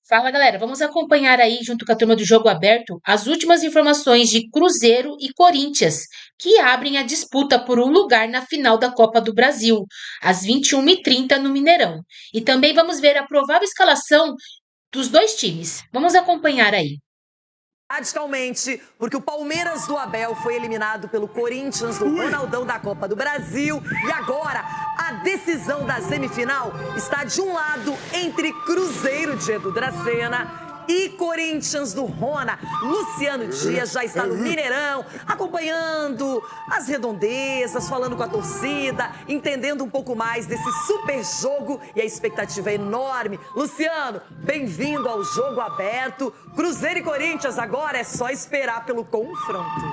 Fala galera, vamos acompanhar aí, junto com a turma do Jogo Aberto, as últimas informações de Cruzeiro e Corinthians, que abrem a disputa por um lugar na final da Copa do Brasil, às 21h30 no Mineirão. E também vamos ver a provável escalação dos dois times. Vamos acompanhar aí. Radicalmente, porque o Palmeiras do Abel foi eliminado pelo Corinthians do Ronaldão da Copa do Brasil. E agora, a decisão da semifinal está de um lado entre Cruzeiro de Edu Dracena e Corinthians do Rona. Luciano Dias já está no Mineirão, acompanhando as redondezas, falando com a torcida, entendendo um pouco mais desse super jogo, e a expectativa é enorme. Luciano, bem-vindo ao Jogo Aberto. Cruzeiro e Corinthians, agora é só esperar pelo confronto.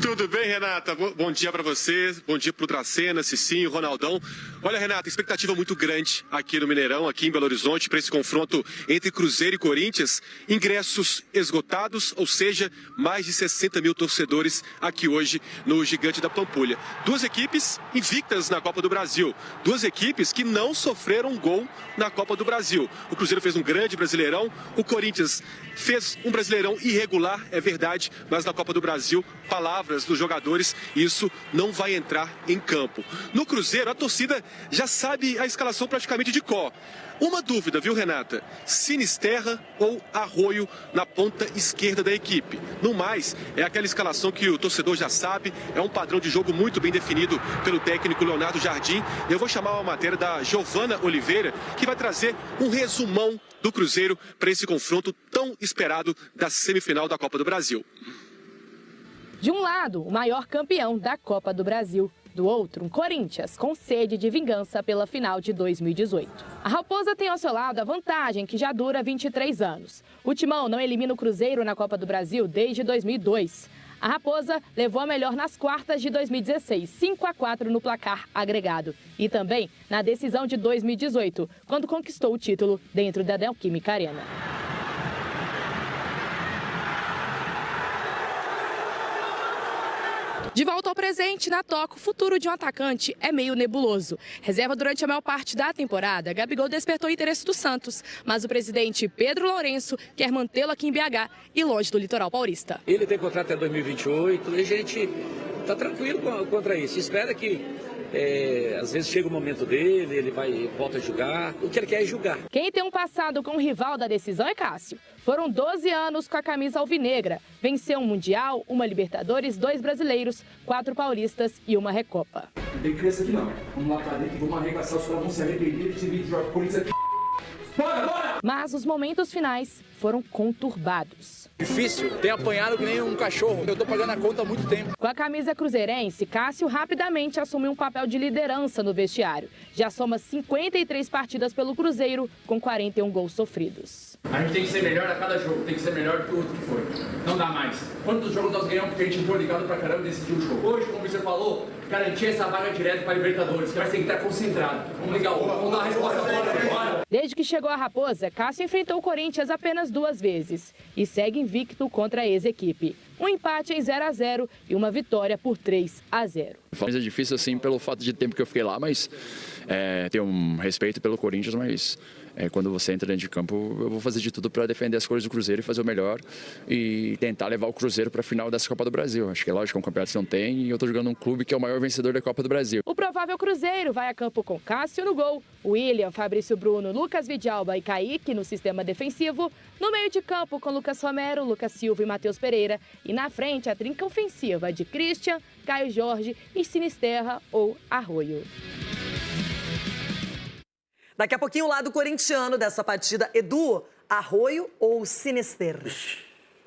Tudo bem, Renata? Bom dia para você, bom dia pro Dracena, Cicinho, Ronaldão. Olha, Renata, expectativa muito grande aqui no Mineirão, aqui em Belo Horizonte, para esse confronto entre Cruzeiro e Corinthians. Ingressos esgotados, ou seja, mais de 60 mil torcedores aqui hoje no Gigante da Pampulha. Duas equipes invictas na Copa do Brasil, duas equipes que não sofreram um gol na Copa do Brasil. O Cruzeiro fez um grande Brasileirão, o Corinthians fez um Brasileirão irregular, é verdade, mas na Copa do Brasil, palavras dos jogadores, isso não vai entrar em campo. No Cruzeiro, a torcida já sabe a escalação praticamente de cor. Uma dúvida, viu, Renata? Sinisterra ou Arroio na ponta esquerda da equipe. No mais, é aquela escalação que o torcedor já sabe, é um padrão de jogo muito bem definido pelo técnico Leonardo Jardim. Eu vou chamar uma matéria da Giovana Oliveira, que vai trazer um resumão do Cruzeiro para esse confronto tão esperado da semifinal da Copa do Brasil. De um lado, o maior campeão da Copa do Brasil. Do outro, um Corinthians com sede de vingança pela final de 2018. A Raposa tem ao seu lado a vantagem que já dura 23 anos. O Timão não elimina o Cruzeiro na Copa do Brasil desde 2002. A Raposa levou a melhor nas quartas de 2016, 5-4 no placar agregado. E também na decisão de 2018, quando conquistou o título dentro da Neoquímica Arena. De volta ao presente, na toca, o futuro de um atacante é meio nebuloso. Reserva durante a maior parte da temporada, Gabigol despertou o interesse do Santos, mas o presidente Pedro Lourenço quer mantê-lo aqui em BH e longe do litoral paulista. Ele tem contrato até 2028 e a gente está tranquilo contra isso. Espera que às vezes chega o momento dele, ele volta a jogar. O que ele quer é jogar. Quem tem um passado com o rival da decisão é Cássio. Foram 12 anos com a camisa alvinegra. Venceu um Mundial, uma Libertadores, 2 brasileiros, 4 paulistas e uma Recopa. Não tem criança aqui não. Vamos lá pra dentro e vamos arregaçar, os caras vão se arrepender de vir jogar Corinthians aqui. Bora, bora! Mas os momentos finais foram conturbados. Difícil, tem apanhado que nem um cachorro. Eu tô pagando a conta há muito tempo. Com a camisa cruzeirense, Cássio rapidamente assumiu um papel de liderança no vestiário. Já soma 53 partidas pelo Cruzeiro, com 41 gols sofridos. A gente tem que ser melhor a cada jogo, tem que ser melhor do que o outro que foi. Não dá mais. Quantos jogos nós ganhamos porque a gente entrou ligado pra caramba e decidiu o jogo? Hoje, como você falou, garantir essa vaga direto para a Libertadores, que vai ter que estar concentrado. Vamos ligar o vamos dar a resposta agora. Desde que chegou a Raposa, Cássio enfrentou o Corinthians apenas 2 vezes e segue invicto contra a ex-equipe. Um empate em 0-0 e uma vitória por 3-0. É difícil assim pelo fato de tempo que eu fiquei lá, mas tenho um respeito pelo Corinthians, mas quando você entra dentro de campo, eu vou fazer de tudo para defender as cores do Cruzeiro e fazer o melhor e tentar levar o Cruzeiro para a final dessa Copa do Brasil. Acho que é lógico, é um campeonato que não tem e eu estou jogando um clube que é o maior vencedor da Copa do Brasil. O provável Cruzeiro vai a campo com Cássio no gol, William, Fabrício Bruno, Lucas Vidalba e Kaique no sistema defensivo, no meio de campo com Lucas Romero, Lucas Silva e Matheus Pereira e na frente a trinca ofensiva de Christian, Caio Jorge e Sinisterra ou Arroio. Daqui a pouquinho o lado corintiano dessa partida. Edu, Arroio ou Sinisterra?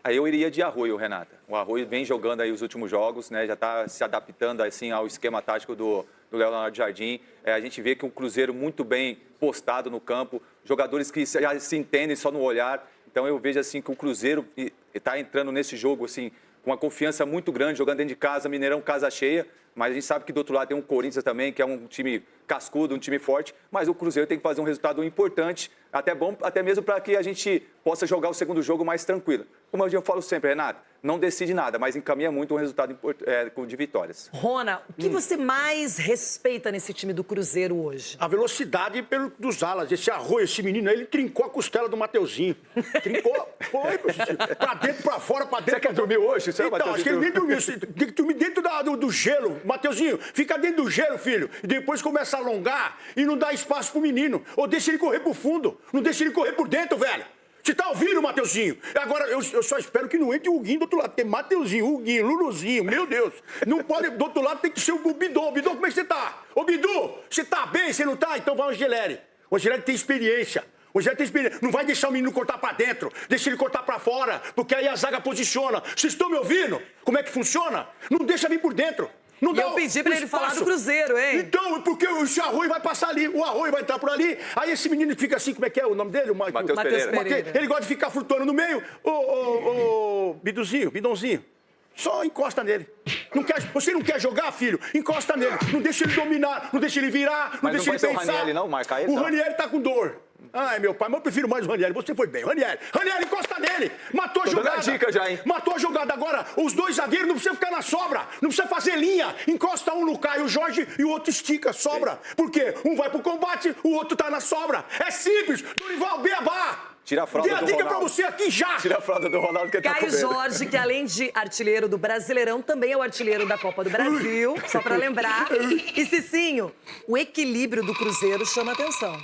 Aí eu iria de Arroio, Renata. O Arroio vem jogando aí os últimos jogos, né? Já está se adaptando assim ao esquema tático do Leonardo Jardim. A gente vê que um Cruzeiro muito bem postado no campo, jogadores que já se entendem só no olhar. Então eu vejo assim que o Cruzeiro está entrando nesse jogo assim com uma confiança muito grande, jogando dentro de casa, Mineirão, casa cheia. Mas a gente sabe que do outro lado tem um Corinthians também, que é um time cascudo, um time forte. Mas o Cruzeiro tem que fazer um resultado importante, até bom, até mesmo para que a gente possa jogar o segundo jogo mais tranquilo. Como eu falo sempre, Renata, não decide nada, mas encaminha muito um resultado de vitórias. Rona, o que você mais respeita nesse time do Cruzeiro hoje? A velocidade dos alas. Esse Arroio, esse menino aí, ele trincou a costela do Mateuzinho. Trincou, foi, pra dentro, pra fora, pra dentro. Você quer dormir hoje? Então, acho que ele nem dormiu. Tem que dormir dentro do gelo. Mateuzinho, fica dentro do gelo, filho. E depois começa a alongar e não dá espaço pro menino. Ou deixa ele correr pro fundo. Não deixa ele correr por dentro, velho. Você tá ouvindo, Mateuzinho? Agora, eu só espero que não entre o Huguinho do outro lado. Tem Mateuzinho, Huguinho, Luluzinho, meu Deus. Não pode, do outro lado tem que ser o Bidu. Bidu, como é que você tá? Ô, Bidu, você tá bem? Você não tá? Então vai o Angeleri. O Angeleri tem experiência. O Angeleri tem experiência. Não vai deixar o menino cortar pra dentro. Deixa ele cortar pra fora, porque aí a zaga posiciona. Vocês estão me ouvindo? Como é que funciona? Não deixa vir por dentro. Não dá eu pedi pra ele falar do Cruzeiro, hein? Então, porque o Arroio vai passar ali, o Arroio vai entrar por ali, aí esse menino que fica assim, como é que é o nome dele? Matheus Pereira. Ele gosta de ficar flutuando no meio. Ô, Bidãozinho, só encosta nele. Você não quer jogar, filho? Encosta nele. Não deixa ele dominar, não deixa ele virar, não deixa ele pensar. Mas não vai ser o Ranieri, não? Marcar ele, o Ranieri tá com dor. Ai, meu pai, mas eu prefiro mais o Ranieri. Você foi bem. Ranieri, encosta nele. Matou a jogada. Dando a dica já, hein? Matou a jogada. Agora, os dois zagueiros não precisam ficar na sobra. Não precisa fazer linha. Encosta um no Caio Jorge e o outro estica. Sobra. Por quê? Um vai pro combate, o outro tá na sobra. É simples. Dorival, Beabá. Tira a fralda do Ronaldo. Dei a dica pra você aqui já. Tira a fralda do Ronaldo que tá Caio comendo. Jorge, que além de artilheiro do Brasileirão, também é o artilheiro da Copa do Brasil, só pra lembrar. E Cicinho, o equilíbrio do Cruzeiro chama atenção.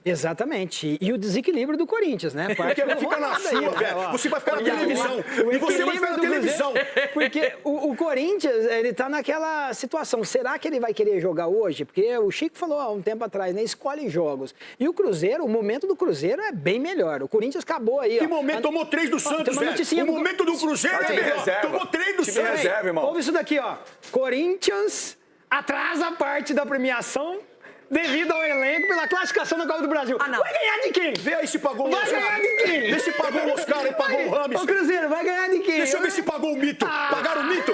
Exatamente. E o desequilíbrio do Corinthians, né? Porque vai ficar na sua, velho. Você vai ficar na televisão. E você vai ficar na televisão. Porque o Corinthians, ele tá naquela situação. Será que ele vai querer jogar hoje? Porque o Chico falou há um tempo atrás, né? Escolhe jogos. E o Cruzeiro, o momento do Cruzeiro é bem melhor. O Corinthians acabou aí, ó. Que momento? Tomou 3 do Santos, velho. O momento do Cruzeiro é melhor. Tomou 3 do Santos. Reserva, irmão. Ouve isso daqui, ó. Corinthians atrasa parte da premiação devido ao elenco pela classificação da Copa do Brasil. Ah, não. Vai ganhar de quem? Vê aí se pagou o Vai Oscar. ganhar de quem? Vê se pagou o Oscar e pagou o Rames. Ô, Cruzeiro, vai ganhar de quem? Deixa eu ver se pagou o Mito. Pagaram o Mito?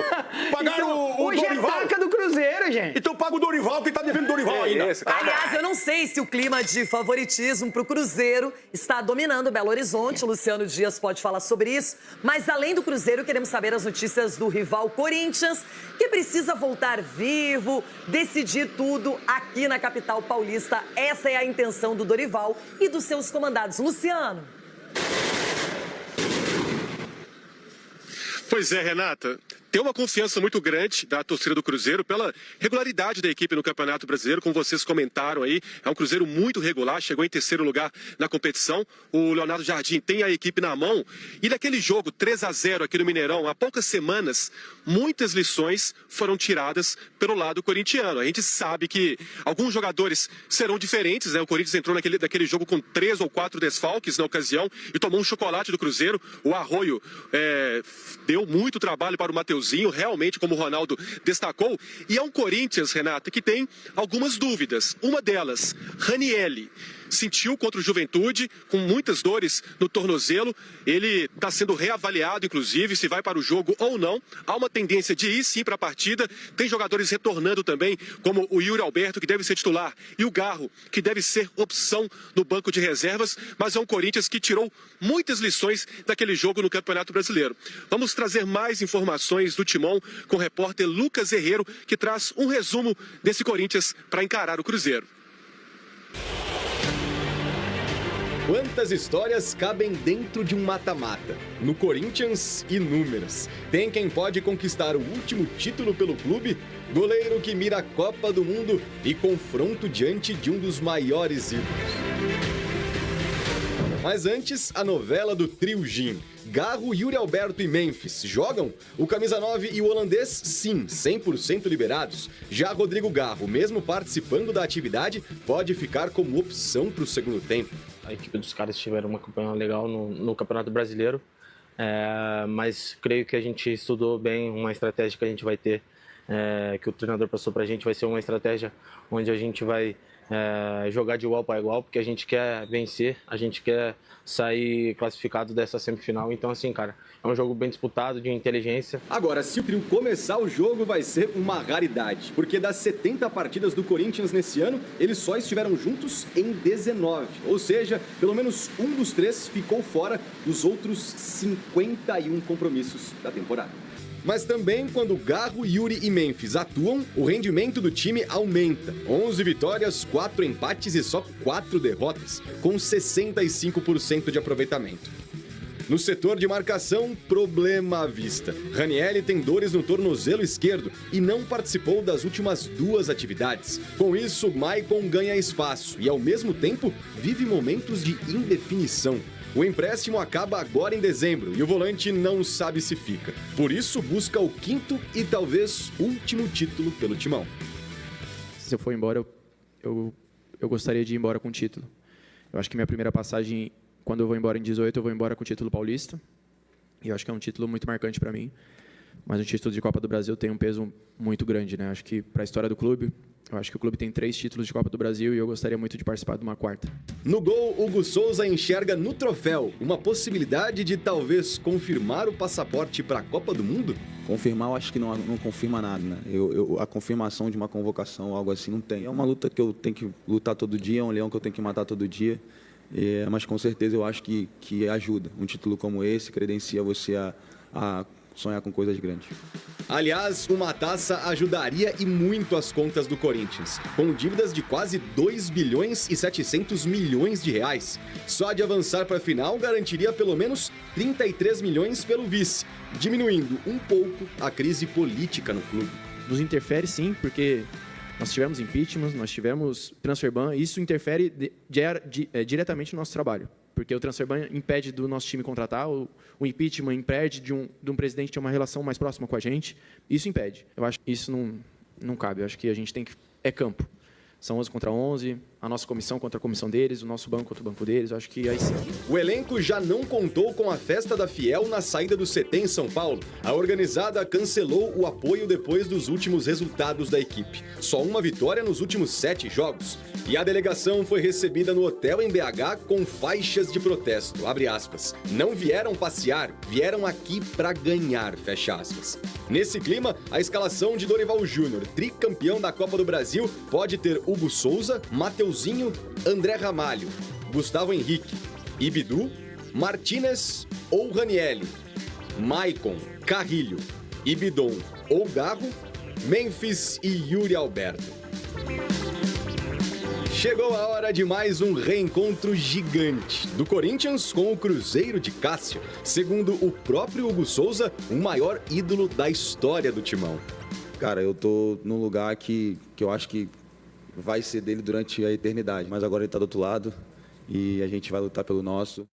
Pagaram Então, o hoje Dorival? é taca do Cruzeiro, gente. Então paga o Dorival, que tá devendo o Dorival ainda. Aliás, eu não sei se o clima de favoritismo pro Cruzeiro está dominando Belo Horizonte. O Luciano Dias pode falar sobre isso. Mas além do Cruzeiro, queremos saber as notícias do rival Corinthians, que precisa voltar vivo, decidir tudo aqui na capital paulista. Essa é a intenção do Dorival e dos seus comandados. Luciano. Pois é, Renata. Tem uma confiança muito grande da torcida do Cruzeiro pela regularidade da equipe no Campeonato Brasileiro, como vocês comentaram aí. É um Cruzeiro muito regular, chegou em 3º lugar na competição. O Leonardo Jardim tem a equipe na mão. E naquele jogo 3-0 aqui no Mineirão, há poucas semanas, muitas lições foram tiradas pelo lado corintiano. A gente sabe que alguns jogadores serão diferentes, né? O Corinthians entrou naquele jogo com 3 ou 4 desfalques na ocasião e tomou um chocolate do Cruzeiro. O Arroio deu muito trabalho para o Mateuzinho, realmente, como o Ronaldo destacou. E é um Corinthians, Renata, que tem algumas dúvidas. Uma delas, Ranieri. Sentiu contra o Juventude, com muitas dores no tornozelo. Ele está sendo reavaliado, inclusive, se vai para o jogo ou não. Há uma tendência de ir sim para a partida. Tem jogadores retornando também, como o Yuri Alberto, que deve ser titular, e o Garro, que deve ser opção no banco de reservas. Mas é um Corinthians que tirou muitas lições daquele jogo no Campeonato Brasileiro. Vamos trazer mais informações do Timão com o repórter Lucas Herrero, que traz um resumo desse Corinthians para encarar o Cruzeiro. Quantas histórias cabem dentro de um mata-mata? No Corinthians, inúmeras. Tem quem pode conquistar o último título pelo clube, goleiro que mira a Copa do Mundo e confronto diante de um dos maiores ídolos. Mas antes, a novela do trio Gin. Garro, Yuri Alberto e Memphis jogam? O camisa 9 e o holandês, sim, 100% liberados. Já Rodrigo Garro, mesmo participando da atividade, pode ficar como opção para o segundo tempo. A equipe dos caras tiveram uma campanha legal no Campeonato Brasileiro, mas creio que a gente estudou bem uma estratégia que a gente vai ter, que o treinador passou para a gente, vai ser uma estratégia onde a gente vai jogar de igual para igual, porque a gente quer vencer, a gente quer sair classificado dessa semifinal. Então, assim, cara, é um jogo bem disputado, de inteligência. Agora, se o trio começar o jogo, vai ser uma raridade, porque das 70 partidas do Corinthians nesse ano, eles só estiveram juntos em 19. Ou seja, pelo menos um dos 3 ficou fora dos outros 51 compromissos da temporada. Mas também quando Garro, Yuri e Memphis atuam, o rendimento do time aumenta. 11 vitórias, 4 empates e só 4 derrotas, com 65% de aproveitamento. No setor de marcação, problema à vista. Ranieri tem dores no tornozelo esquerdo e não participou das últimas 2 atividades. Com isso, Maicon ganha espaço e, ao mesmo tempo, vive momentos de indefinição. O empréstimo acaba agora em dezembro e o volante não sabe se fica. Por isso, busca o 5º e talvez último título pelo Timão. Se eu for embora, eu gostaria de ir embora com o título. Eu acho que minha primeira passagem, quando eu vou embora em 18, eu vou embora com o título paulista. E eu acho que é um título muito marcante para mim. Mas o título de Copa do Brasil tem um peso muito grande, né? Acho que para a história do clube, eu acho que o clube tem 3 títulos de Copa do Brasil e eu gostaria muito de participar de uma 4ª. No gol, Hugo Souza enxerga no troféu uma possibilidade de talvez confirmar o passaporte para a Copa do Mundo? Confirmar, eu acho que não confirma nada, né? A confirmação de uma convocação, algo assim, não tem. É uma luta que eu tenho que lutar todo dia, é um leão que eu tenho que matar todo dia. Mas com certeza eu acho que ajuda. Um título como esse credencia você a sonhar com coisas grandes. Aliás, uma taça ajudaria e muito as contas do Corinthians, com dívidas de quase 2 bilhões e 700 milhões de reais. Só de avançar para a final garantiria pelo menos 33 milhões pelo vice, diminuindo um pouco a crise política no clube. Nos interfere sim, porque nós tivemos impeachment, nós tivemos transfer ban, e isso interfere diretamente no nosso trabalho. Porque o transfer ban impede do nosso time contratar, o impeachment impede de um presidente ter uma relação mais próxima com a gente. Isso impede. Eu acho que isso não cabe. Eu acho que a gente tem que... É campo. São 11 contra 11, a nossa comissão contra a comissão deles, o nosso banco contra o banco deles. Eu acho que aí sim. O elenco já não contou com a festa da Fiel na saída do CT em São Paulo. A organizada cancelou o apoio depois dos últimos resultados da equipe. Só uma vitória nos últimos 7 jogos. E a delegação foi recebida no hotel em BH com faixas de protesto, abre aspas. Não vieram passear, vieram aqui para ganhar, fecha aspas. Nesse clima, a escalação de Dorival Júnior, tricampeão da Copa do Brasil, pode ter Hugo Souza, Mateuzinho, André Ramalho, Gustavo Henrique, Ibidu, Martínez ou Ranieri, Maicon, Carrilho, Ibidon ou Garro, Memphis e Yuri Alberto. Chegou a hora de mais um reencontro gigante do Corinthians com o Cruzeiro de Cássio, segundo o próprio Hugo Souza, o maior ídolo da história do Timão. Cara, eu tô num lugar que eu acho que vai ser dele durante a eternidade, mas agora ele tá do outro lado e a gente vai lutar pelo nosso.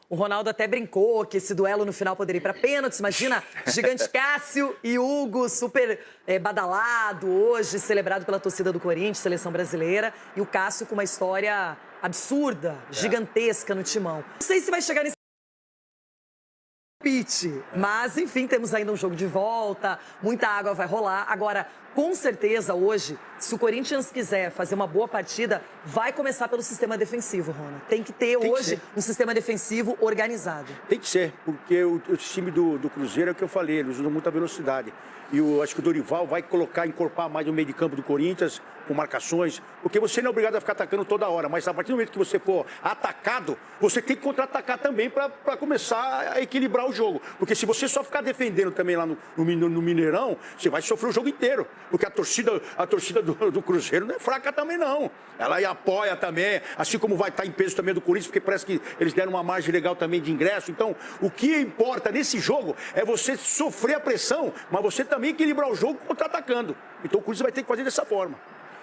O Ronaldo até brincou que esse duelo no final poderia ir para pênaltis. Imagina, gigante Cássio e Hugo, super badalado hoje, celebrado pela torcida do Corinthians, seleção brasileira. E o Cássio com uma história absurda, gigantesca no Timão. Não sei se vai chegar nesse pitch, mas enfim, temos ainda um jogo de volta, muita água vai rolar. Agora, com certeza hoje, se o Corinthians quiser fazer uma boa partida, vai começar pelo sistema defensivo, Rona. Tem que ter hoje um sistema defensivo organizado. Tem que ser, porque o time do Cruzeiro é o que eu falei, eles usam muita velocidade. E acho que o Dorival vai encorpar mais o meio de campo do Corinthians, com marcações, porque você não é obrigado a ficar atacando toda hora, mas a partir do momento que você for atacado, você tem que contra-atacar também para começar a equilibrar o jogo. Porque se você só ficar defendendo também lá no Mineirão, você vai sofrer o jogo inteiro. Porque a torcida do Cruzeiro não é fraca também, não. Ela apoia também, assim como vai estar em peso também do Corinthians, porque parece que eles deram uma margem legal também de ingresso. Então, o que importa nesse jogo é você sofrer a pressão, mas você também equilibrar o jogo contra-atacando. Então, o Corinthians vai ter que fazer dessa forma.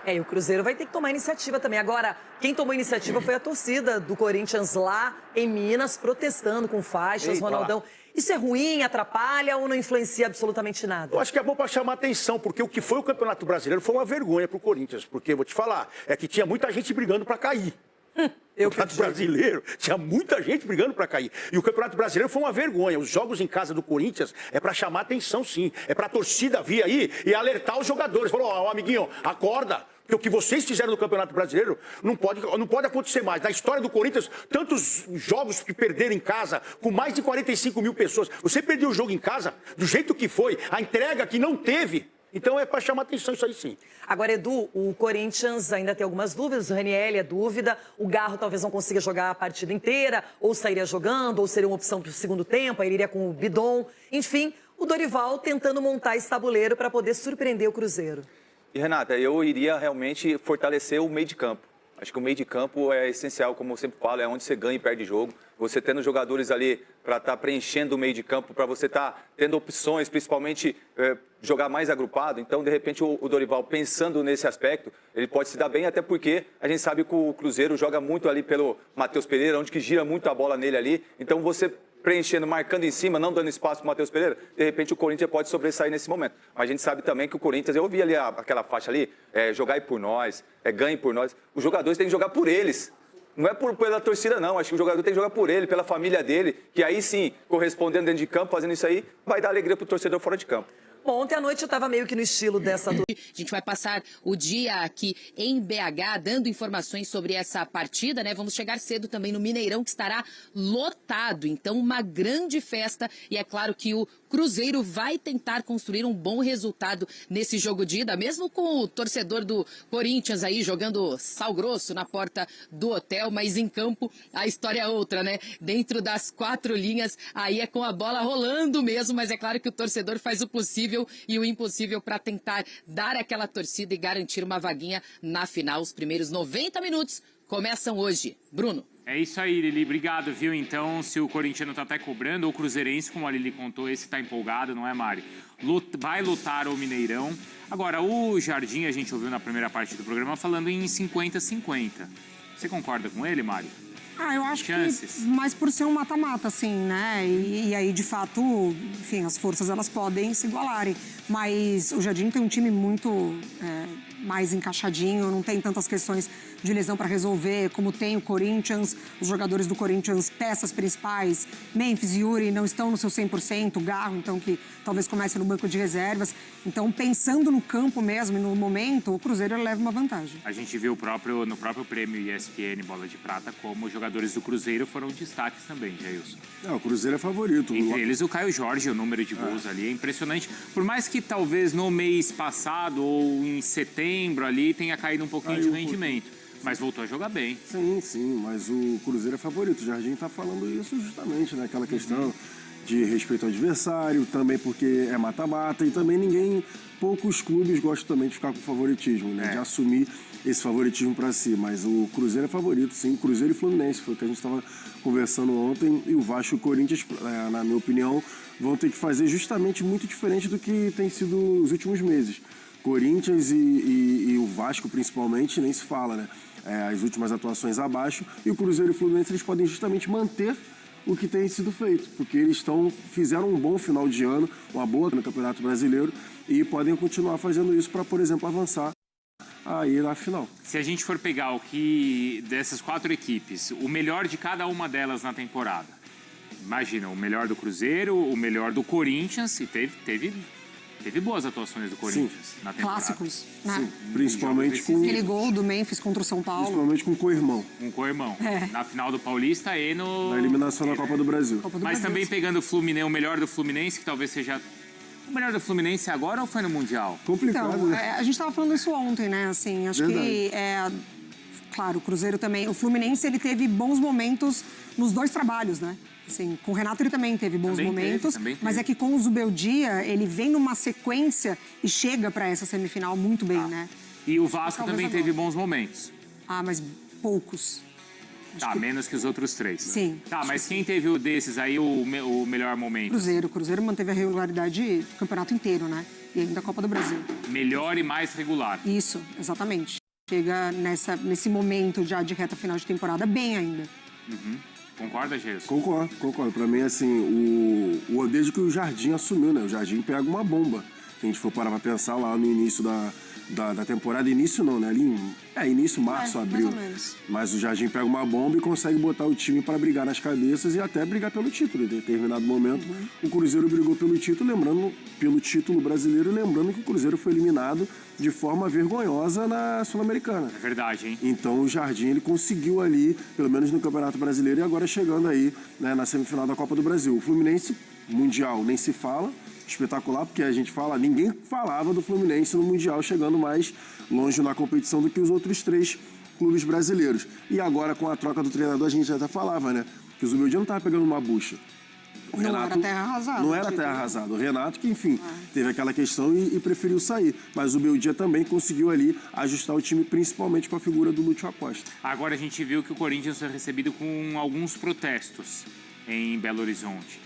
E o Cruzeiro vai ter que tomar iniciativa também. Agora, quem tomou iniciativa foi a torcida do Corinthians lá em Minas, protestando com faixas, Ronaldão. Isso é ruim, atrapalha ou não influencia absolutamente nada? Eu acho que é bom para chamar atenção, porque o que foi o Campeonato Brasileiro foi uma vergonha para o Corinthians. Porque, vou te falar, é que tinha muita gente brigando para cair. O Campeonato Brasileiro tinha muita gente brigando para cair. E o Campeonato Brasileiro foi uma vergonha. Os jogos em casa do Corinthians é para chamar atenção, sim. É para a torcida vir aí e alertar os jogadores. Falou, ó, amiguinho, acorda. Porque o que vocês fizeram no Campeonato Brasileiro não pode acontecer mais. Na história do Corinthians, tantos jogos que perderam em casa, com mais de 45 mil pessoas. Você perdeu o jogo em casa, do jeito que foi, a entrega que não teve. Então é para chamar atenção isso aí sim. Agora, Edu, o Corinthians ainda tem algumas dúvidas, o Ranieri é dúvida, o Garro talvez não consiga jogar a partida inteira, ou sairia jogando, ou seria uma opção para o segundo tempo, aí ele iria com o Bidon. Enfim, o Dorival tentando montar esse tabuleiro para poder surpreender o Cruzeiro. E, Renata, eu iria realmente fortalecer o meio de campo. Acho que o meio de campo é essencial, como eu sempre falo, é onde você ganha e perde jogo. Você tendo jogadores ali para estar preenchendo o meio de campo, para você estar tendo opções, principalmente jogar mais agrupado. Então, de repente, o Dorival, pensando nesse aspecto, ele pode se dar bem, até porque a gente sabe que o Cruzeiro joga muito ali pelo Matheus Pereira, onde que gira muito a bola nele ali. Então, você preenchendo, marcando em cima, não dando espaço para o Matheus Pereira, de repente o Corinthians pode sobressair nesse momento. Mas a gente sabe também que o Corinthians, eu vi ali aquela faixa ali, jogai por nós, ganhe por nós. Os jogadores têm que jogar por eles. Não é pela torcida, não. Acho que o jogador tem que jogar por ele, pela família dele, que aí sim, correspondendo dentro de campo, fazendo isso aí, vai dar alegria para o torcedor fora de campo. Bom, ontem à noite eu estava meio que no estilo dessa... A gente vai passar o dia aqui em BH, dando informações sobre essa partida, né? Vamos chegar cedo também no Mineirão, que estará lotado. Então, uma grande festa. E é claro que o Cruzeiro vai tentar construir um bom resultado nesse jogo de ida, mesmo com o torcedor do Corinthians aí jogando sal grosso na porta do hotel, mas em campo a história é outra, né? Dentro das 4 linhas, aí é com a bola rolando mesmo, mas é claro que o torcedor faz o possível e o impossível para tentar dar aquela torcida e garantir uma vaguinha na final. Os primeiros 90 minutos começam hoje. Bruno. É isso aí, Lili. Obrigado, viu? Então, se o corintiano tá até cobrando, ou o cruzeirense, como a Lili contou, esse tá empolgado, não é, Mari? Vai lutar o Mineirão. Agora, o Jardim, a gente ouviu na primeira parte do programa, falando em 50-50. Você concorda com ele, Mari? Eu acho que, mas por ser um mata-mata, assim, né? E aí, de fato, enfim, as forças, elas podem se igualarem. Mas o Jardim tem um time muito mais encaixadinho, não tem tantas questões de lesão para resolver, como tem o Corinthians. Os jogadores do Corinthians, peças principais, Memphis e Yuri, não estão no seu 100%, Garro, então, que talvez comece no banco de reservas. Então, pensando no campo mesmo e no momento, o Cruzeiro leva uma vantagem. A gente viu no próprio prêmio ESPN Bola de Prata como os jogadores do Cruzeiro foram destaques também, Jailson. O Cruzeiro é favorito. Entre eles, o Caio Jorge, o número de gols ali é impressionante. Por mais que talvez no mês passado ou em setembro ali tenha caído um pouquinho de rendimento. Mas voltou a jogar bem. Sim, mas o Cruzeiro é favorito. O Jardim está falando isso justamente, né? Aquela questão de respeito ao adversário, também porque é mata-mata e também poucos clubes gostam também de ficar com favoritismo, né? De assumir esse favoritismo para si. Mas o Cruzeiro é favorito, sim. Cruzeiro e Fluminense, foi o que a gente estava conversando ontem. E o Vasco e o Corinthians, na minha opinião, vão ter que fazer justamente muito diferente do que tem sido os últimos meses. Corinthians e o Vasco, principalmente, nem se fala, né? As últimas atuações abaixo. E o Cruzeiro e o Fluminense, eles podem justamente manter o que tem sido feito, porque eles fizeram um bom final de ano, uma boa no Campeonato Brasileiro, e podem continuar fazendo isso para, por exemplo, avançar aí na final. Se a gente for pegar o que dessas 4 equipes, o melhor de cada uma delas na temporada, imagina, o melhor do Cruzeiro, o melhor do Corinthians, e teve boas atuações do Corinthians na temporada. Clássicos, né? Sim, principalmente com... Aquele gol do Memphis contra o São Paulo. Principalmente com o co-irmão. Na final do Paulista e na eliminação da Copa do Brasil. Mas também pegando o melhor do Fluminense, que talvez seja... O melhor do Fluminense agora ou foi no Mundial? Complicado, então, né? A gente estava falando isso ontem, né? Assim, acho que... Claro, o Cruzeiro também... O Fluminense, ele teve bons momentos nos 2 trabalhos, né? Assim, com o Renato ele também teve bons momentos, mas é que com o Zubeldia ele vem numa sequência e chega para essa semifinal muito bem, né? E o Vasco também teve bons momentos. Mas poucos. Menos que os outros 3. Sim. Mas quem teve desses aí o melhor momento? O Cruzeiro manteve a regularidade do campeonato inteiro, né? E ainda a Copa do Brasil. Melhor e mais regular. Isso, exatamente. Chega nesse momento já de reta final de temporada bem ainda. Concorda, Jesus? Concordo. Pra mim, assim, desde que o Jardim assumiu, né? O Jardim pega uma bomba. Se a gente for parar pra pensar lá no início da temporada, início não, né? Ali início, março, abril. Mais ou menos. Mas o Jardim pega uma bomba e consegue botar o time para brigar nas cabeças e até brigar pelo título. Em determinado momento, o Cruzeiro brigou pelo título, pelo título brasileiro, lembrando que o Cruzeiro foi eliminado de forma vergonhosa na Sul-Americana. É verdade, hein? Então o Jardim ele conseguiu ali, pelo menos no Campeonato Brasileiro, e agora chegando aí, né, na semifinal da Copa do Brasil. O Fluminense, Mundial, nem se fala. Espetacular, porque a gente fala, ninguém falava do Fluminense no Mundial chegando mais longe na competição do que os outros 3 clubes brasileiros. E agora, com a troca do treinador, a gente já até falava, né? Que o Zubeldia não estava pegando uma bucha. Não era terra arrasada. Não era terra arrasada. O Renato, que enfim, teve aquela questão e preferiu sair. Mas o Zubeldia também conseguiu ali ajustar o time, principalmente com a figura do Lúcio Acosta. Agora a gente viu que o Corinthians foi recebido com alguns protestos em Belo Horizonte.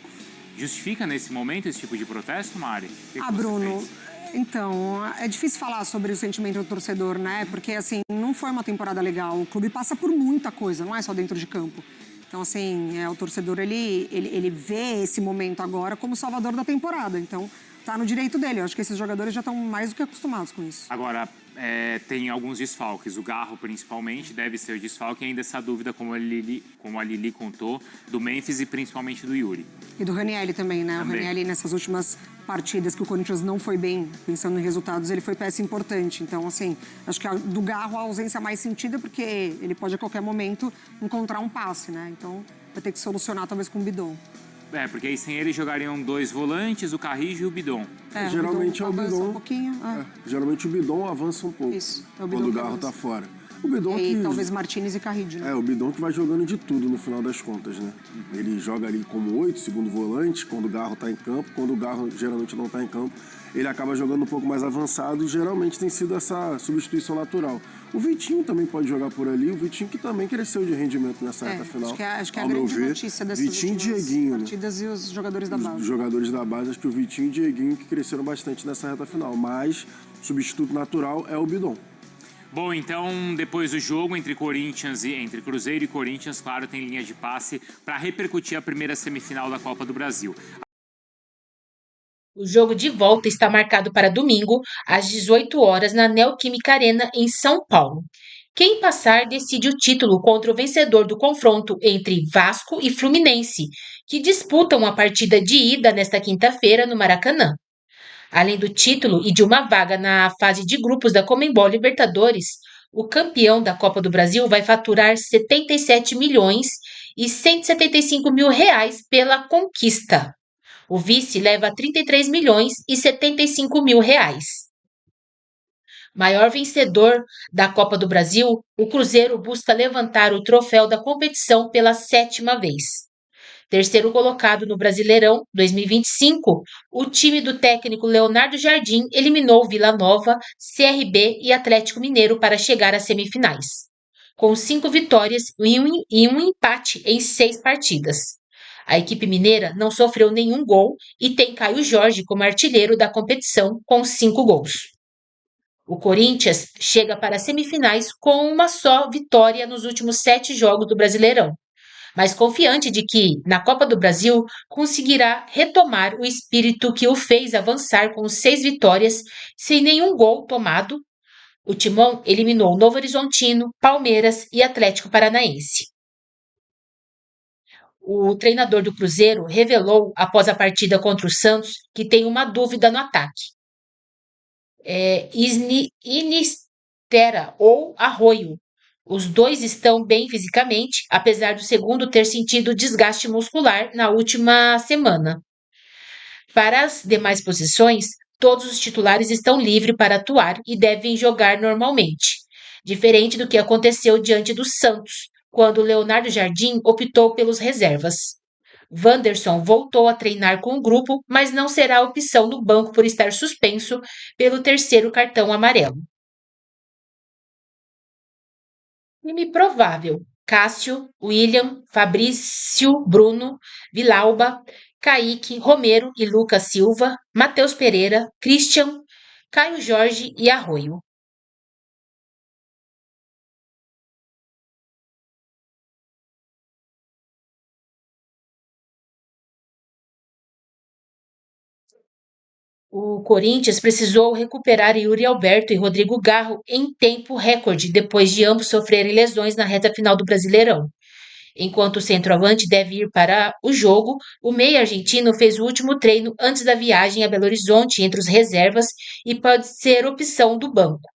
Justifica nesse momento esse tipo de protesto, Mari? Bruno, então, é difícil falar sobre o sentimento do torcedor, né? Porque, assim, não foi uma temporada legal. O clube passa por muita coisa, não é só dentro de campo. Então, assim, o torcedor, ele vê esse momento agora como salvador da temporada. Então, tá no direito dele. Eu acho que esses jogadores já estão mais do que acostumados com isso. Agora, tem alguns desfalques. O Garro, principalmente, deve ser o desfalque. E ainda essa dúvida, como a Lili contou, do Memphis e principalmente do Yuri. E do Ranieri também, né? Também. O Ranieri, nessas últimas partidas que o Corinthians não foi bem, pensando em resultados, ele foi peça importante. Então, assim, acho que do Garro a ausência mais sentida, porque ele pode a qualquer momento encontrar um passe, né? Então, vai ter que solucionar talvez com o Bidon. Porque aí sem ele jogariam 2 volantes, o Carrijo e o Bidon. Geralmente o é o Bidon. Um pouquinho, geralmente o Bidon avança um pouco. Isso. É o Bidon quando o que Garro avança. tá fora. O Bidon E que... talvez Martínez e Carrillo, né? O Bidon que vai jogando de tudo no final das contas, né? Ele joga ali como 8, segundo volante, quando o Garro tá em campo. Quando o Garro geralmente não tá em campo, ele acaba jogando um pouco mais avançado e geralmente tem sido essa substituição natural. O Vitinho também pode jogar por ali, o Vitinho que também cresceu de rendimento nessa reta final. Acho que é a ao meu grande ver. notícia dessas Vitinho e últimas Dieguinho, partidas, né? E os jogadores da base. Os jogadores da base, acho que o Vitinho e o Dieguinho que cresceram bastante nessa reta final. Mas substituto natural é o Bidon. Bom, então, depois do jogo entre Cruzeiro e Corinthians, claro, tem linha de passe para repercutir a primeira semifinal da Copa do Brasil. O jogo de volta está marcado para domingo, às 18 horas, na Neoquímica Arena, em São Paulo. Quem passar decide o título contra o vencedor do confronto entre Vasco e Fluminense, que disputam a partida de ida nesta quinta-feira no Maracanã. Além do título e de uma vaga na fase de grupos da Conmebol Libertadores, o campeão da Copa do Brasil vai faturar 77 milhões e 175 mil reais pela conquista. O vice leva 33 milhões e 75 mil reais. Maior vencedor da Copa do Brasil, o Cruzeiro busca levantar o troféu da competição pela 7ª vez. Terceiro colocado no Brasileirão 2025, o time do técnico Leonardo Jardim eliminou Vila Nova, CRB e Atlético Mineiro para chegar às semifinais, com 5 vitórias e um empate em 6 partidas. A equipe mineira não sofreu nenhum gol e tem Caio Jorge como artilheiro da competição com 5 gols. O Corinthians chega para as semifinais com uma só vitória nos últimos 7 jogos do Brasileirão, mas confiante de que, na Copa do Brasil, conseguirá retomar o espírito que o fez avançar com 6 vitórias, sem nenhum gol tomado. O Timão eliminou Novo Horizontino, Palmeiras e Atlético Paranaense. O treinador do Cruzeiro revelou, após a partida contra o Santos, que tem uma dúvida no ataque. Inistera ou Arroio. Os dois estão bem fisicamente, apesar do segundo ter sentido desgaste muscular na última semana. Para as demais posições, todos os titulares estão livres para atuar e devem jogar normalmente, diferente do que aconteceu diante do Santos, quando Leonardo Jardim optou pelos reservas. Wanderson voltou a treinar com o grupo, mas não será opção no banco por estar suspenso pelo 3º cartão amarelo. Time provável: Cássio, William, Fabrício, Bruno, Vilauba, Kaique, Romero e Lucas Silva, Matheus Pereira, Christian, Caio Jorge e Arroio. O Corinthians precisou recuperar Yuri Alberto e Rodrigo Garro em tempo recorde, depois de ambos sofrerem lesões na reta final do Brasileirão. Enquanto o centroavante deve ir para o jogo, o meia argentino fez o último treino antes da viagem a Belo Horizonte entre os reservas e pode ser opção do banco.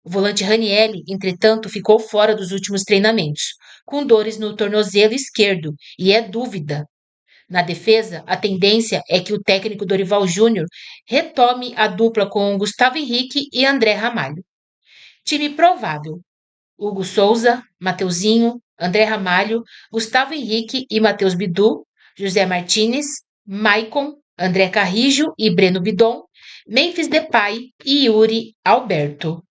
O volante Ranieri, entretanto, ficou fora dos últimos treinamentos, com dores no tornozelo esquerdo, e é dúvida. Na defesa, a tendência é que o técnico Dorival Júnior retome a dupla com Gustavo Henrique e André Ramalho. Time provável: Hugo Souza, Mateuzinho, André Ramalho, Gustavo Henrique e Matheus Bidu, José Martínez, Maicon, André Carrijo e Breno Bidon, Memphis Depay e Yuri Alberto.